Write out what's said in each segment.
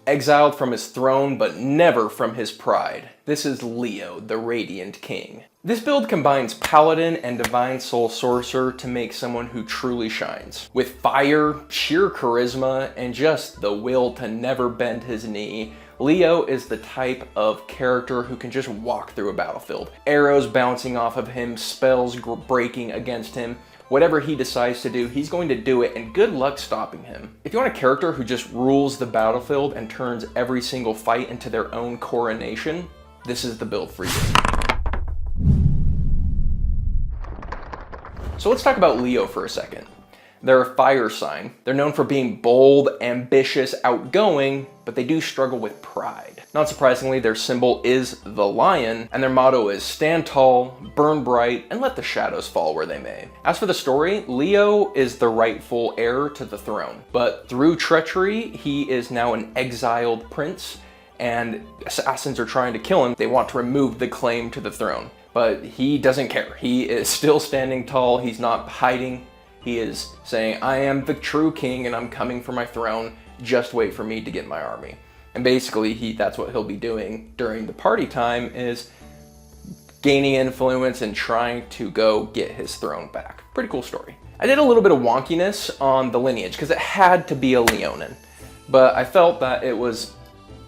exiled from his throne, but never from his pride. This is Leo, the Radiant King. This build combines Paladin and Divine Soul Sorcerer to make someone who truly shines. With fire, sheer charisma, and just the will to never bend his knee, Leo is the type of character who can just walk through a battlefield. Arrows bouncing off of him, spells breaking against him. Whatever he decides to do, he's going to do it, and good luck stopping him. If you want a character who just rules the battlefield and turns every single fight into their own coronation, this is the build for you. So let's talk about Leo for a second. They're a fire sign. They're known for being bold, ambitious, outgoing, but they do struggle with pride. Not surprisingly, their symbol is the lion, and their motto is stand tall, burn bright, and let the shadows fall where they may. As for the story, Leo is the rightful heir to the throne, but through treachery, he is now an exiled prince, and assassins are trying to kill him. They want to remove the claim to the throne, but he doesn't care. He is still standing tall. He's not hiding. He is saying, I am the true king and I'm coming for my throne. Just wait for me to get my army. And basically that's what he'll be doing during the party time, is gaining influence and trying to go get his throne back. Pretty cool story. I did a little bit of wonkiness on the lineage because it had to be a Leonin, but I felt that it was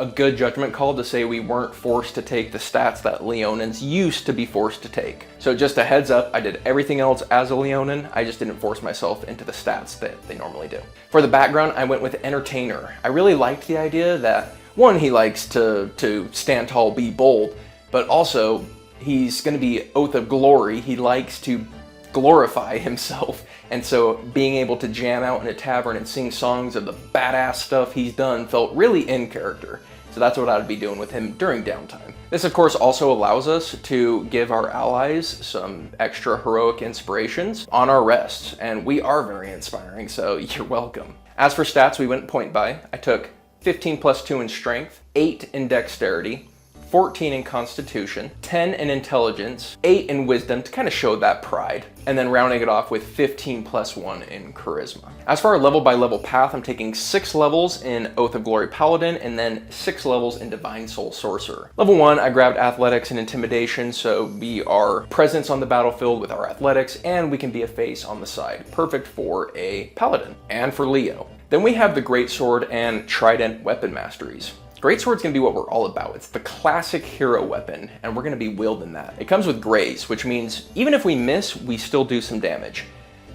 a good judgment call to say we weren't forced to take the stats that Leonins used to be forced to take. So just a heads up, I did everything else as a Leonin, I just didn't force myself into the stats that they normally do. For the background, I went with Entertainer. I really liked the idea that, one, he likes to stand tall, be bold, but also he's gonna be Oath of Glory. He likes to glorify himself, and so being able to jam out in a tavern and sing songs of the badass stuff he's done felt really in character. So that's what I'd be doing with him during downtime. This of course also allows us to give our allies some extra heroic inspirations on our rests, and we are very inspiring, so you're welcome. As for stats, we went point by. I took 15 plus 2 in strength, 8 in dexterity, 14 in constitution, 10 in intelligence, 8 in wisdom to kind of show that pride, and then rounding it off with 15 plus 1 in charisma. As for our level by level path, I'm taking 6 levels in Oath of Glory Paladin and then 6 levels in Divine Soul Sorcerer. Level 1, I grabbed athletics and intimidation, so we are presence on the battlefield with our athletics, and we can be a face on the side. Perfect for a paladin and for Leo. Then we have the Greatsword and Trident weapon masteries. Greatsword's gonna be what we're all about. It's the classic hero weapon, and we're gonna be wielding that. It comes with graze, which means even if we miss, we still do some damage.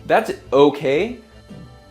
That's okay,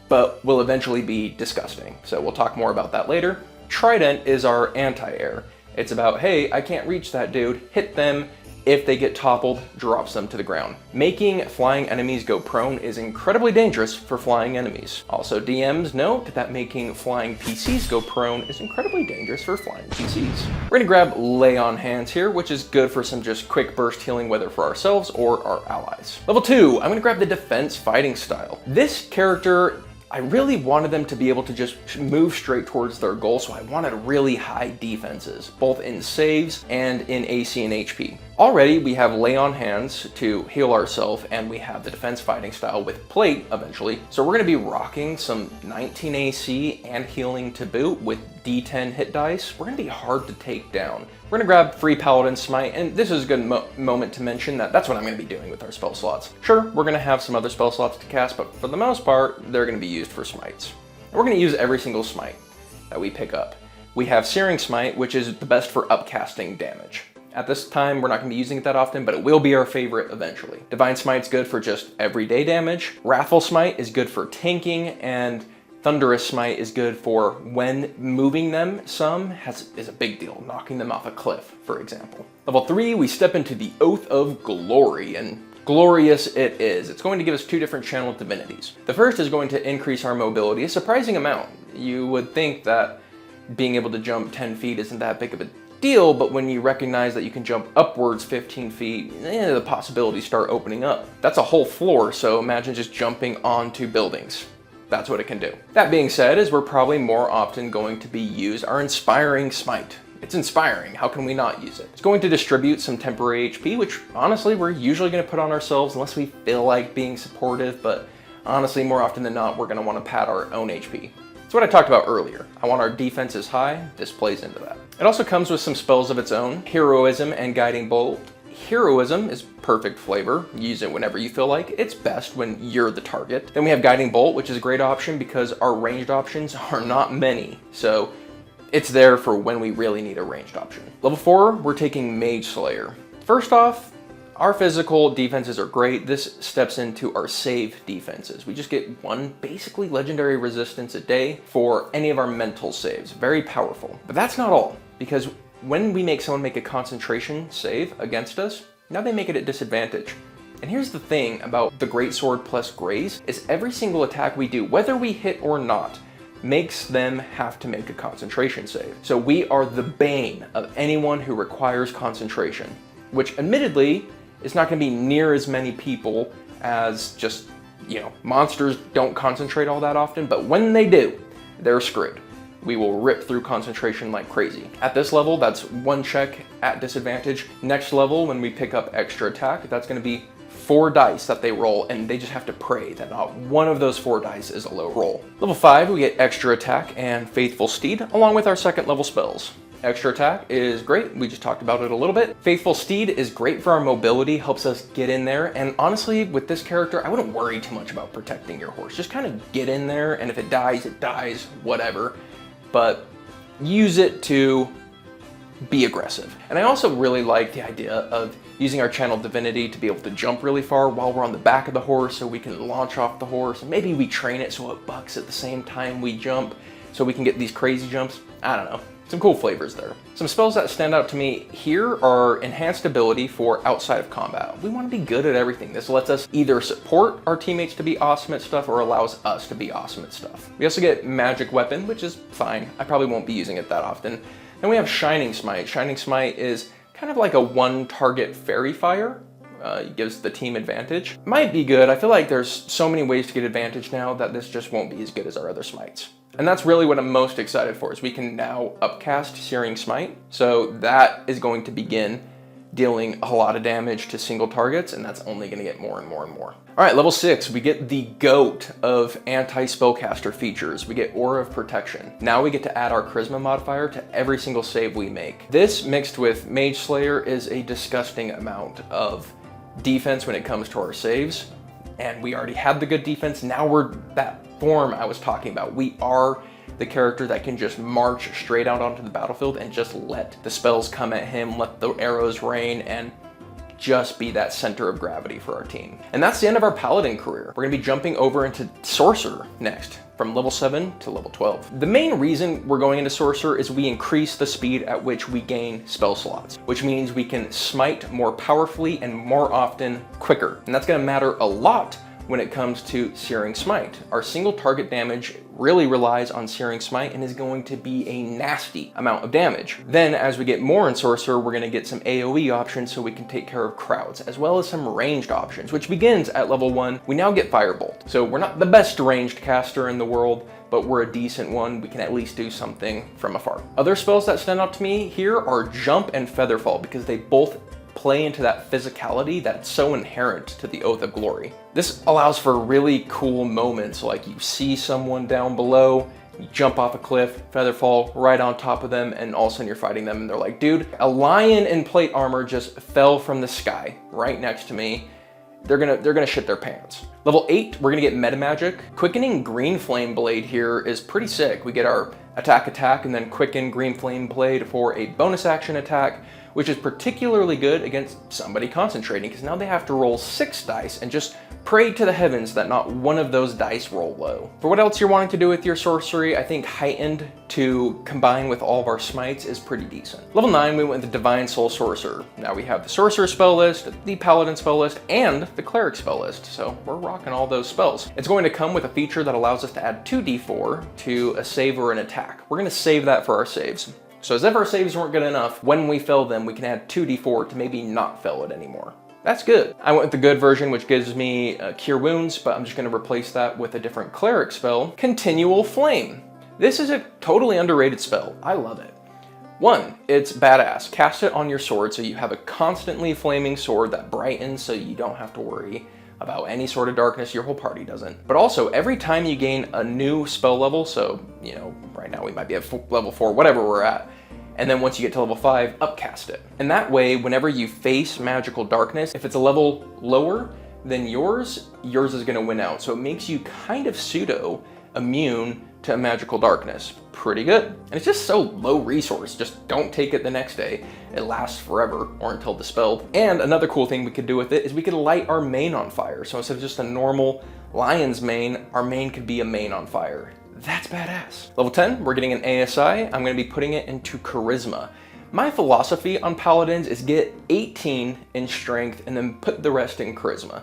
but will eventually be disgusting. So we'll talk more about that later. Trident is our anti-air. It's about, hey, I can't reach that dude, hit them. If they get toppled, drops them to the ground. Making flying enemies go prone is incredibly dangerous for flying enemies. Also, DMs note that making flying PCs go prone is incredibly dangerous for flying PCs. We're gonna grab Lay on Hands here, which is good for some just quick burst healing, whether for ourselves or our allies. Level 2, I'm gonna grab the Defense Fighting Style. This character, I really wanted them to be able to just move straight towards their goal, so I wanted really high defenses, both in saves and in AC and HP. Already, we have Lay on Hands to heal ourselves, and we have the Defense Fighting Style with Plate eventually. So we're gonna be rocking some 19 AC and healing to boot with D10 hit dice. We're gonna be hard to take down. We're gonna grab free Paladin Smite, and this is a good moment to mention that that's what I'm gonna be doing with our spell slots. Sure, we're gonna have some other spell slots to cast, but for the most part, they're gonna be used for smites. And we're gonna use every single smite that we pick up. We have Searing Smite, which is the best for upcasting damage. At this time, we're not gonna be using it that often, but it will be our favorite eventually. Divine Smite's good for just everyday damage. Wrathful Smite is good for tanking, and Thunderous Smite is good for when moving them some is a big deal, knocking them off a cliff, for example. Level 3, we step into the Oath of Glory, and glorious it is. It's going to give us 2 different channeled divinities. The first is going to increase our mobility a surprising amount. You would think that being able to jump 10 feet isn't that big of a deal, but when you recognize that you can jump upwards 15 feet, the possibilities start opening up. That's a whole floor, so imagine just jumping onto buildings. That's what it can do. That being said, is we're probably more often going to be used our Inspiring Smite. It's inspiring, how can we not use it? It's going to distribute some temporary HP, which honestly we're usually gonna put on ourselves unless we feel like being supportive, but honestly more often than not we're gonna wanna pad our own HP. It's what I talked about earlier. I want our defenses high, this plays into that. It also comes with some spells of its own, Heroism and Guiding Bolt. Heroism is perfect flavor. Use it whenever you feel like. It's best when you're the target. Then we have Guiding Bolt, which is a great option because our ranged options are not many. So it's there for when we really need a ranged option. Level 4, we're taking Mage Slayer. First off, our physical defenses are great. This steps into our save defenses. We just get one basically legendary resistance a day for any of our mental saves. Very powerful. But that's not all, because when we make someone make a concentration save against us, now they make it at disadvantage. And here's the thing about the Greatsword plus Graze, is every single attack we do, whether we hit or not, makes them have to make a concentration save. So we are the bane of anyone who requires concentration, which admittedly is not going to be near as many people as just, monsters don't concentrate all that often, but when they do, they're screwed. We will rip through concentration like crazy. At this level, that's 1 check at disadvantage. Next level, when we pick up extra attack, that's going to be 4 dice that they roll, and they just have to pray that not one of those 4 dice is a low roll. Level 5, we get extra attack and Faithful Steed, along with our 2nd level spells. Extra attack is great, we just talked about it a little bit. Faithful Steed is great for our mobility, helps us get in there, and honestly, with this character, I wouldn't worry too much about protecting your horse. Just kind of get in there, and if it dies, whatever. But use it to be aggressive. And I also really like the idea of using our Channel Divinity to be able to jump really far while we're on the back of the horse, so we can launch off the horse, and maybe we train it so it bucks at the same time we jump, so we can get these crazy jumps. I don't know. Some cool flavors there. Some spells that stand out to me here are Enhanced Ability for outside of combat. We want to be good at everything. This lets us either support our teammates to be awesome at stuff or allows us to be awesome at stuff. We also get Magic Weapon, which is fine. I probably won't be using it that often. Then we have Shining Smite. Shining Smite is kind of like a 1-target fairy fire. It gives the team advantage. Might be good. I feel like there's so many ways to get advantage now that this just won't be as good as our other smites. And that's really what I'm most excited for, is we can now upcast Searing Smite. So that is going to begin dealing a lot of damage to single targets, and that's only going to get more and more and more. All right, level 6, we get the GOAT of anti-spellcaster features. We get Aura of Protection. Now we get to add our Charisma modifier to every single save we make. This mixed with Mage Slayer is a disgusting amount of defense when it comes to our saves. And we already had the good defense. Now we're that form I was talking about. We are the character that can just march straight out onto the battlefield and just let the spells come at him, let the arrows rain, and just be that center of gravity for our team. And that's the end of our Paladin career. We're gonna be jumping over into Sorcerer next, from level 7 to level 12. The main reason we're going into Sorcerer is we increase the speed at which we gain spell slots, which means we can smite more powerfully and more often quicker. And that's gonna matter a lot when it comes to Searing Smite. Our single target damage really relies on Searing Smite and is going to be a nasty amount of damage. Then as we get more in Sorcerer, we're gonna get some AoE options so we can take care of crowds, as well as some ranged options, which begins at level 1. We now get Firebolt. So we're not the best ranged caster in the world, but we're a decent one. We can at least do something from afar. Other spells that stand out to me here are Jump and Featherfall, because they both play into that physicality that's so inherent to the Oath of Glory. This allows for really cool moments, like you see someone down below, you jump off a cliff, Featherfall right on top of them, and all of a sudden you're fighting them and they're like, dude, a lion in plate armor just fell from the sky right next to me. They're gonna shit their pants. Level 8, we're gonna get Meta Magic. Quickening Green Flame Blade here is pretty sick. We get our attack, and then Quicken Green Flame Blade for a bonus action attack, which is particularly good against somebody concentrating, because now they have to roll 6 dice and just pray to the heavens that not one of those dice roll low. For what else you're wanting to do with your sorcery, I think Heightened to combine with all of our smites is pretty decent. Level 9, we went with the Divine Soul Sorcerer. Now we have the Sorcerer spell list, the Paladin spell list, and the Cleric spell list, so we're rocking all those spells. It's going to come with a feature that allows us to add 2d4 to a save or an attack. We're gonna save that for our saves. So as if our saves weren't good enough, when we fail them, we can add 2d4 to maybe not fail it anymore. That's good. I went with the good version, which gives me Cure Wounds, but I'm just gonna replace that with a different Cleric spell, Continual Flame. This is a totally underrated spell. I love it. 1, it's badass. Cast it on your sword so you have a constantly flaming sword that brightens so you don't have to worry. about any sort of darkness, your whole party doesn't. But also, every time you gain a new spell level, so, you know, right now we might be at level 4, whatever we're at, and then once you get to level 5, upcast it. And that way, whenever you face magical darkness, if it's a level lower than yours is gonna win out. So it makes you kind of pseudo immune to magical darkness. Pretty good. And it's just so low resource. Just don't take it the next day. It lasts forever or until dispelled. And another cool thing we could do with it is we could light our main on fire. So instead of just a normal lion's mane, our main could be a main on fire. That's badass. Level 10, we're getting an ASI. I'm gonna be putting it into charisma. My philosophy on paladins is get 18 in strength and then put the rest in charisma.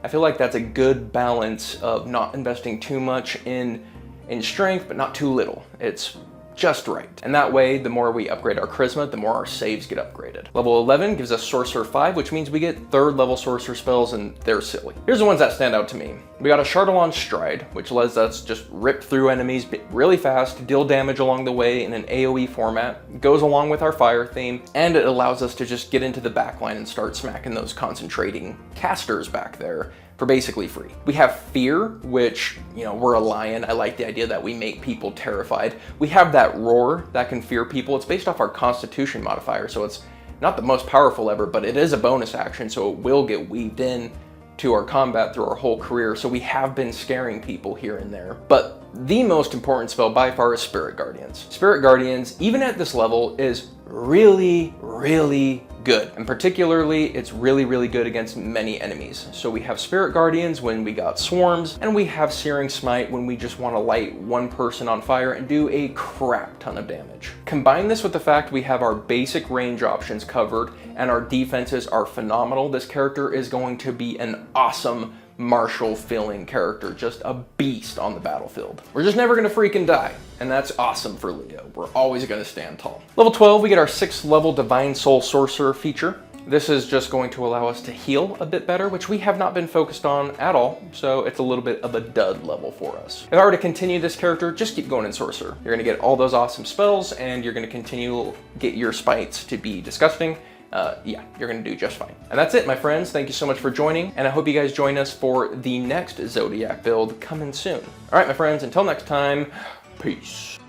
I feel like that's a good balance of not investing too much in strength, but not too little. It's just right. And that way, the more we upgrade our charisma, the more our saves get upgraded. Level 11 gives us Sorcerer 5, which means we get 3rd level sorcerer spells, and they're silly. Here's the ones that stand out to me. We got a Chardalon Stride, which lets us just rip through enemies really fast, deal damage along the way in an AoE format. It goes along with our fire theme, and it allows us to just get into the backline and start smacking those concentrating casters back there for basically free. We have Fear, which, you know, we're a lion. I like the idea that we make people terrified. We have that Roar that can fear people. It's based off our Constitution modifier, so it's not the most powerful ever, but it is a bonus action, so it will get weaved in to our combat through our whole career, so we have been scaring people here and there. But the most important spell by far is Spirit Guardians. Spirit Guardians, even at this level, is really, really good. And particularly, it's really, really good against many enemies. So we have Spirit Guardians when we got swarms, and we have Searing Smite when we just want to light one person on fire and do a crap ton of damage. Combine this with the fact we have our basic range options covered and our defenses are phenomenal. This character is going to be an awesome martial feeling character, just a beast on the battlefield. We're just never gonna freaking die, and that's awesome for Leo. We're always gonna stand tall. Level 12, we get our 6th level Divine Soul Sorcerer feature. This is just going to allow us to heal a bit better, which we have not been focused on at all, so it's a little bit of a dud level for us. If I were to continue this character, just keep going in Sorcerer. You're gonna get all those awesome spells, and you're gonna continue get your spites to be disgusting. Yeah, you're gonna do just fine. And that's it, my friends. Thank you so much for joining, and I hope you guys join us for the next Zodiac build coming soon. All right, my friends, until next time, peace.